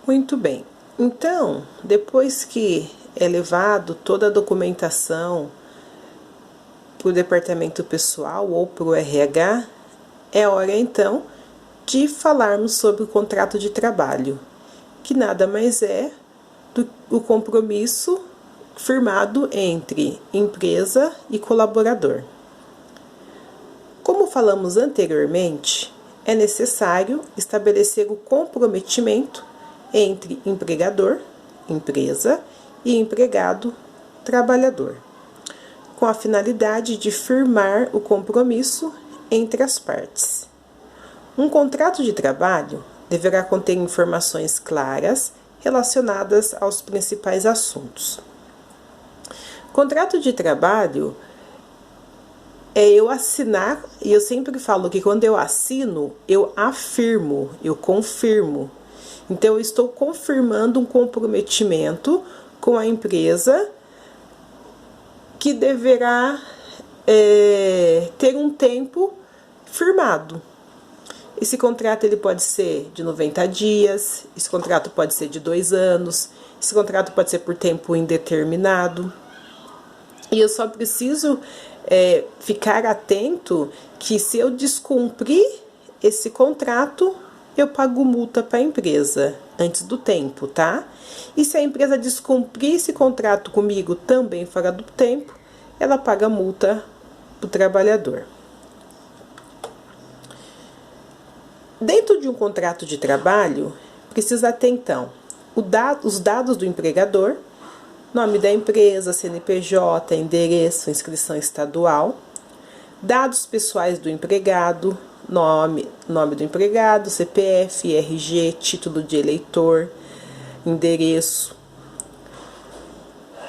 Muito bem. Então, depois que é levado toda a documentação para o departamento pessoal ou para o RH, é hora então de falarmos sobre o contrato de trabalho, que nada mais é do o compromisso firmado entre empresa e colaborador. Como falamos anteriormente, é necessário estabelecer o comprometimento entre empregador, empresa, e empregado, trabalhador, com a finalidade de firmar o compromisso entre as partes. Um contrato de trabalho deverá conter informações claras relacionadas aos principais assuntos. Contrato de trabalho é eu assinar, e eu sempre falo que quando eu assino, eu afirmo, eu confirmo. Então, eu estou confirmando um comprometimento com a empresa que deverá ter um tempo firmado. Esse contrato ele pode ser de 90 dias, esse contrato pode ser de 2 anos, esse contrato pode ser por tempo indeterminado. E eu só preciso ficar atento que se eu descumprir esse contrato, eu pago multa para a empresa antes do tempo, tá? E se a empresa descumprir esse contrato comigo também fora do tempo, ela paga multa para o trabalhador. Dentro de um contrato de trabalho, precisa ter então os dados do empregador, nome da empresa, CNPJ, endereço, inscrição estadual, dados pessoais do empregado, nome do empregado, CPF, RG, título de eleitor, endereço.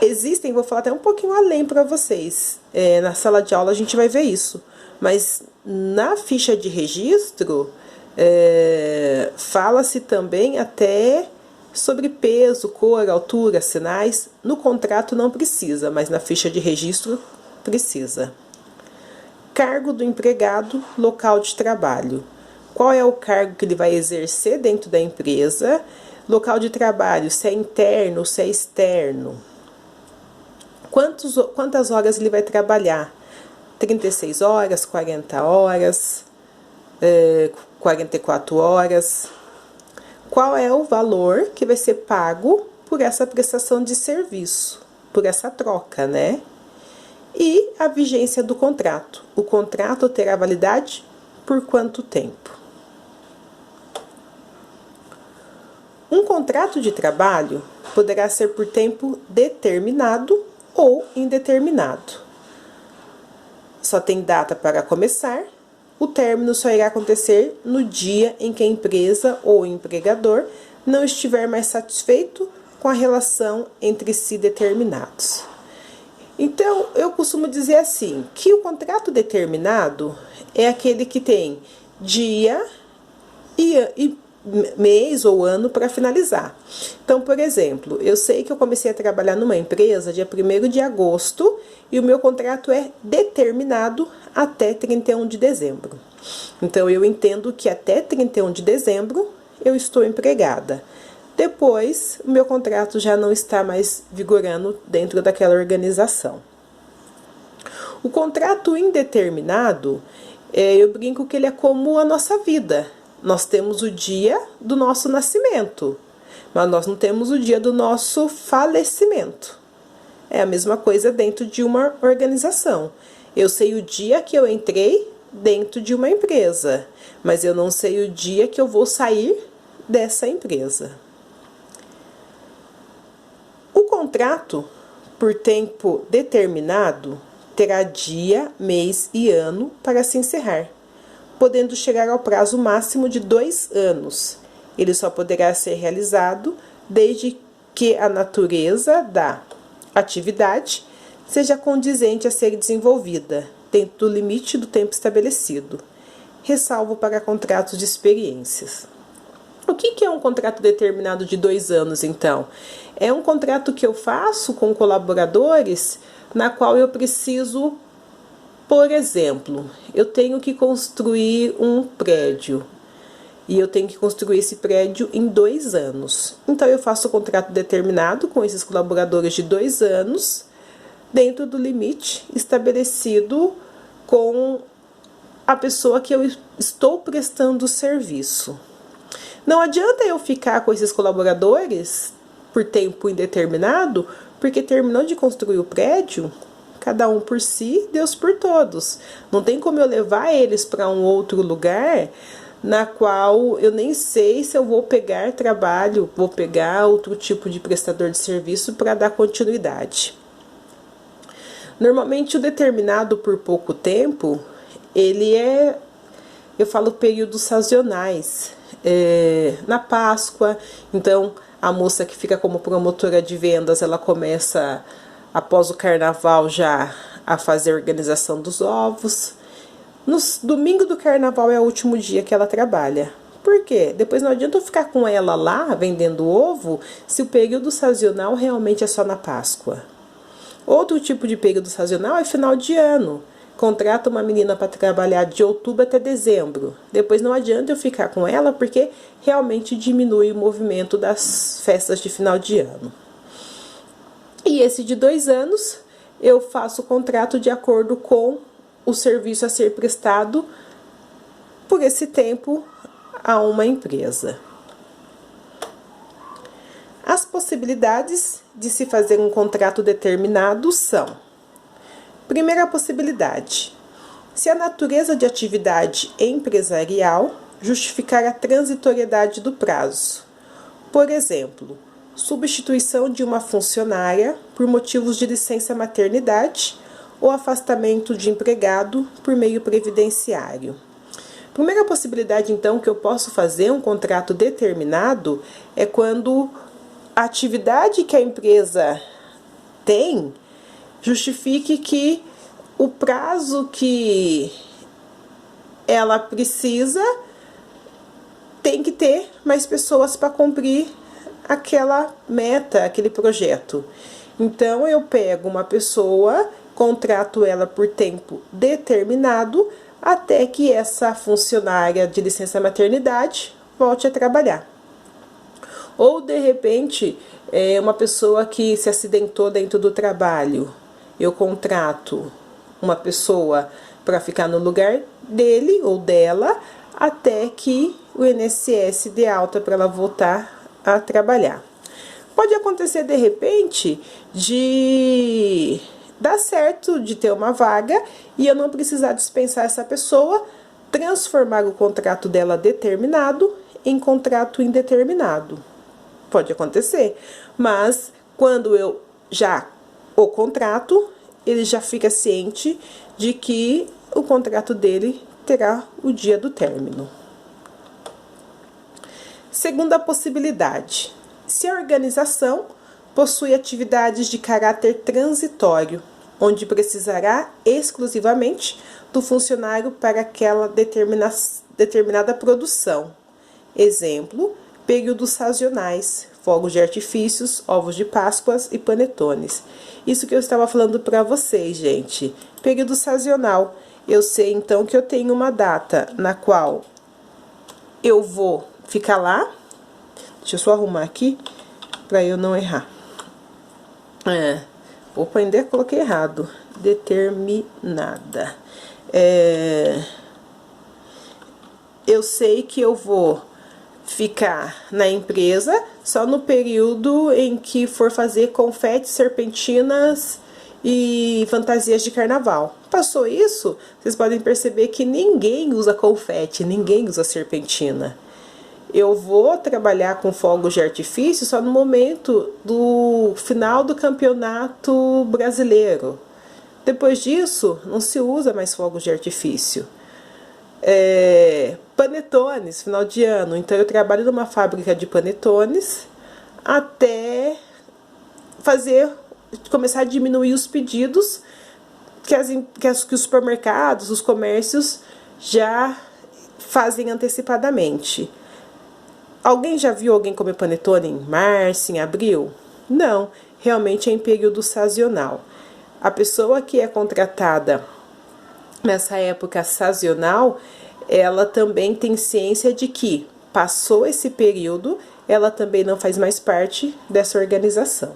Existem, vou falar até um pouquinho além para vocês, na sala de aula a gente vai ver isso, mas na ficha de registro fala-se também até sobre peso, cor, altura, sinais. No contrato não precisa, mas na ficha de registro precisa. Cargo do empregado, local de trabalho. Qual é o cargo que ele vai exercer dentro da empresa? Local de trabalho, se é interno ou se é externo. Quantas horas ele vai trabalhar? 36 horas, 40 horas, 44 horas. Qual é o valor que vai ser pago por essa prestação de serviço, por essa troca, né? E a vigência do contrato. O contrato terá validade por quanto tempo? Um contrato de trabalho poderá ser por tempo determinado ou indeterminado. Só tem data para começar. O término só irá acontecer no dia em que a empresa ou o empregador não estiver mais satisfeito com a relação entre si determinados. Então, eu costumo dizer assim, que o contrato determinado é aquele que tem dia e mês ou ano para finalizar. Então, por exemplo, eu sei que eu comecei a trabalhar numa empresa dia 1º de agosto e o meu contrato é determinado até 31 de dezembro. Então, eu entendo que até 31 de dezembro eu estou empregada. Depois, o meu contrato já não está mais vigorando dentro daquela organização. O contrato indeterminado, eu brinco que ele é como a nossa vida. Nós temos o dia do nosso nascimento, mas nós não temos o dia do nosso falecimento. É a mesma coisa dentro de uma organização. Eu sei o dia que eu entrei dentro de uma empresa, mas eu não sei o dia que eu vou sair dessa empresa. O contrato, por tempo determinado, terá dia, mês e ano para se encerrar, podendo chegar ao prazo máximo de 2 anos. Ele só poderá ser realizado desde que a natureza da atividade seja condizente a ser desenvolvida, dentro do limite do tempo estabelecido, ressalvo para contratos de experiências. O que é um contrato determinado de 2 anos, então? É um contrato que eu faço com colaboradores, na qual eu preciso, por exemplo, eu tenho que construir um prédio. e eu tenho que construir esse prédio em 2 anos. Então eu faço o contrato determinado com esses colaboradores de 2 anos, dentro do limite estabelecido com a pessoa que eu estou prestando o serviço. Não adianta eu ficar com esses colaboradores por tempo indeterminado, porque terminou de construir o prédio, cada um por si, Deus por todos. Não tem como eu levar eles para um outro lugar na qual eu nem sei se eu vou pegar trabalho, vou pegar outro tipo de prestador de serviço para dar continuidade. Normalmente o determinado por pouco tempo, ele é, eu falo períodos sazonais, na Páscoa. Então a moça que fica como promotora de vendas, ela começa após o carnaval já a fazer a organização dos ovos. No domingo do carnaval é o último dia que ela trabalha. Por quê? Depois não adianta eu ficar com ela lá vendendo ovo se o período sazonal realmente é só na Páscoa. Outro tipo de período sazonal é final de ano. Contrata uma menina para trabalhar de outubro até dezembro. Depois não adianta eu ficar com ela porque realmente diminui o movimento das festas de final de ano. E esse de 2 anos eu faço o contrato de acordo com o serviço a ser prestado por esse tempo a uma empresa. As possibilidades de se fazer um contrato determinado são: primeira possibilidade, se a natureza de atividade empresarial justificar a transitoriedade do prazo. Por exemplo, substituição de uma funcionária por motivos de licença maternidade ou afastamento de empregado por meio previdenciário. Primeira possibilidade, então, que eu posso fazer um contrato determinado é quando a atividade que a empresa tem justifique que o prazo que ela precisa tem que ter mais pessoas para cumprir aquela meta, aquele projeto. Então eu pego uma pessoa, contrato ela por tempo determinado até que essa funcionária de licença maternidade volte a trabalhar. Ou de repente, uma pessoa que se acidentou dentro do trabalho, eu contrato uma pessoa para ficar no lugar dele ou dela até que o INSS dê alta para ela voltar a trabalhar. Pode acontecer de repente de dar certo, de ter uma vaga e eu não precisar dispensar essa pessoa, transformar o contrato dela determinado em contrato indeterminado. Pode acontecer, mas quando eu já o contrato, ele já fica ciente de que o contrato dele terá o dia do término. Segunda possibilidade, se a organização possui atividades de caráter transitório, onde precisará exclusivamente do funcionário para aquela determinada produção. Exemplo, períodos sazonais, fogos de artifícios, ovos de Páscoas e panetones. Isso que eu estava falando para vocês, gente. Período sazonal. Eu sei então que eu tenho uma data na qual eu vou ficar lá. Deixa eu só arrumar aqui para eu não errar. Opa, ainda coloquei errado. Determinada. Eu sei que eu vou ficar na empresa só no período em que for fazer confetes, serpentinas e fantasias de carnaval. Passou isso, vocês podem perceber que ninguém usa confete, ninguém usa serpentina. Eu vou trabalhar com fogos de artifício só no momento do final do campeonato brasileiro. Depois disso, não se usa mais fogos de artifício. Panetones, final de ano. Então eu trabalho numa fábrica de panetones até começar a diminuir os pedidos que os supermercados, os comércios já fazem antecipadamente. Alguém já viu alguém comer panetone em março, em abril? Não, realmente é em período sazonal. A pessoa que é contratada nessa época sazonal, ela também tem ciência de que Passou esse período, ela também não faz mais parte dessa organização.